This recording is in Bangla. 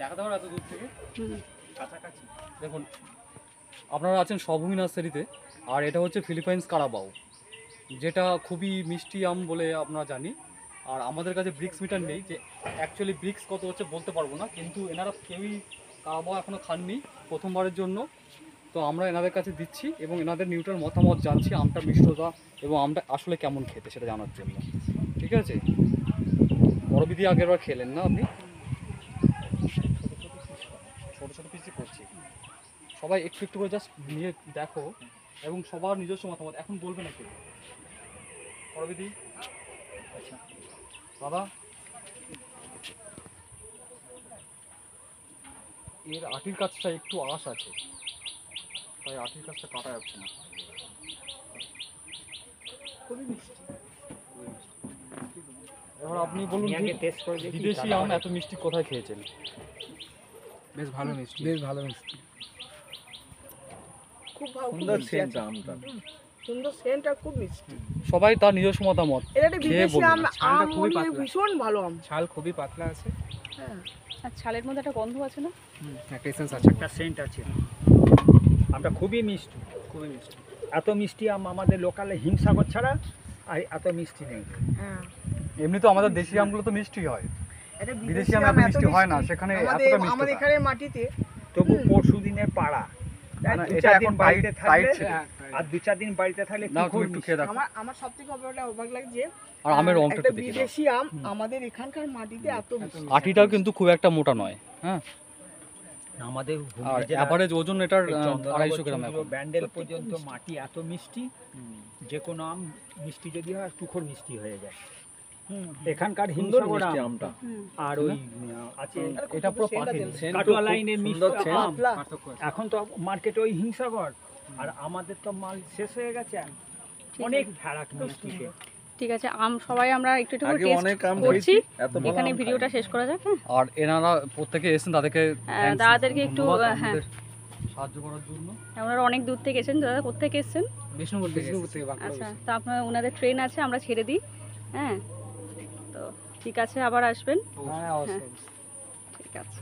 দেখাতে পারো এত দূর থেকে? কাছাকাছি দেখুন, আপনারা আছেন স্বভূমি নার্সারিতে, আর এটা হচ্ছে ফিলিপাইন্স কারাবাও, যেটা খুবই মিষ্টি আম বলে আমরা জানি। আর আমাদের কাছে ব্রিক্স মিটার নেই, যে অ্যাকচুয়ালি ব্রিক্স কত হচ্ছে বলতে পারবো না, কিন্তু এনারা কেউই কারাবাও এখনও খাননি, প্রথমবারের জন্য। তো আমরা এনাদের কাছে দিচ্ছি এবং এনাদের নিউট্রাল মতামত জানছি আমটা মিষ্টতা এবং আমটা আসলে কেমন খেতে সেটা জানার জন্য। ঠিক আছে, বড়বিদি আগের বার খেলেন না আপনি? ছোট ছোট পিসই করছি, সবাই একটু একটু করে জাস্ট নিয়ে দেখো এবং সবার নিজস্ব মতামত এখন বলবে না কেউ। বড়বিদি, আচ্ছা দাদা, এর আটির কাজটা একটু আঁশ আছে, তাই আটির কাজটা কাটা যাচ্ছে না। খুবই মিষ্টি। এবার আপনি বলুন, বিদেশি আম এত মিষ্টি কোথায় খেয়েছেন? বেশ ভালো মিষ্টি, বেশ ভালো মিষ্টি, খুব ভালো, সুন্দর সেন্ট আমটা, সুন্দর সেন্ট আর খুব মিষ্টি। সবাই তার নিজস্ব মতামত এটা একটা খেয়ে বিদেশি বলুন। আম, ছালটা খুবই খুবই পাতলা। ভীষণ ভালো আম। ছাল খুবই পাতলা আছে। হ্যাঁ, আর ছালের মধ্যে একটা গন্ধ আছে না? একটা এসেন্স আছে। একটা সেন্ট আছে। আমটা খুবই মিষ্টি, খুবই মিষ্টি। এত মিষ্টি আম আমাদের লোকালে হিমসাগর ছাড়া আর এত মিষ্টি নেই। হ্যাঁ, এমনি তো আমাদের দেশি আমগুলো তো মিষ্টি হয়, এটা বিদেশি আম এত মিষ্টি হয় না, সেখানে আমাদের এতটা মিষ্টি আমাদের এখানে মাটিতে তবু পরশু দিনের পাড়া, না, না, দু এটা চার এখন দিন বাড়িতে টাইট থাকলে ছিল। আর 2-4 দিন বাড়িতে থাকলে না, খুব তুমি একটু খেয়ে দেখো। আমার সবথেকে অবাক লাগে যে আর আমের রংটা একটা একটু দেখে দাও। বিদেশি আম আমাদের এখানকার মাটিতে এত মিষ্টি। আটিটাও কিন্তু খুব একটা মোটা নয়, হ্যাঁ, আমাদের আর অ্যাভারেজ ওজন এটার 250 গ্রাম এখন। ব্যান্ডেল পর্যন্ত মাটি এত মিষ্টি, যে কোনো আম মিষ্টি যদি হয় তুখর মিষ্টি হয়ে যায়। এখানকার সুন্দর হিমসাগর মিষ্টি আম আমটা, আর ওই আছে এটা পুরো সেন্টটা পাখি দেন। কাটোয়া লাইনের মিষ্টি আম। পাতলা। এখন তো মার্কেটে ওই হিমসাগর, আর আমাদের তো মাল শেষ হয়ে গেছে, অনেক ফেরাক মিষ্টিতে। ঠিক আছে, সবাই আমরা একটু একটু আগে অনেক আম করছি। খেয়েছি, এত ভালো এখানে আম ভিডিওটা শেষ করা যাক। হ্যাঁ, আর এনারা প্রত্যেকে এসেছেন, তাদেরকে thanks, দাদাদেরকে একটু, ধন্যবাদ হ্যাঁ। আমাদের সাহায্য করার জন্য। ওনারা অনেক দূর থেকে এসেছেন। দাদা কোথেকে এসেছেন? বিষ্ণুপুর থেকে বাঁকুড়া আচ্ছা, তো আপনার ওনাদের ট্রেন আছে, আমরা ছেড়ে দিই। হ্যাঁ, তো ঠিক আছে, আবার আসবেন। হ্যাঁ, অবশ্যই। ঠিক আছে।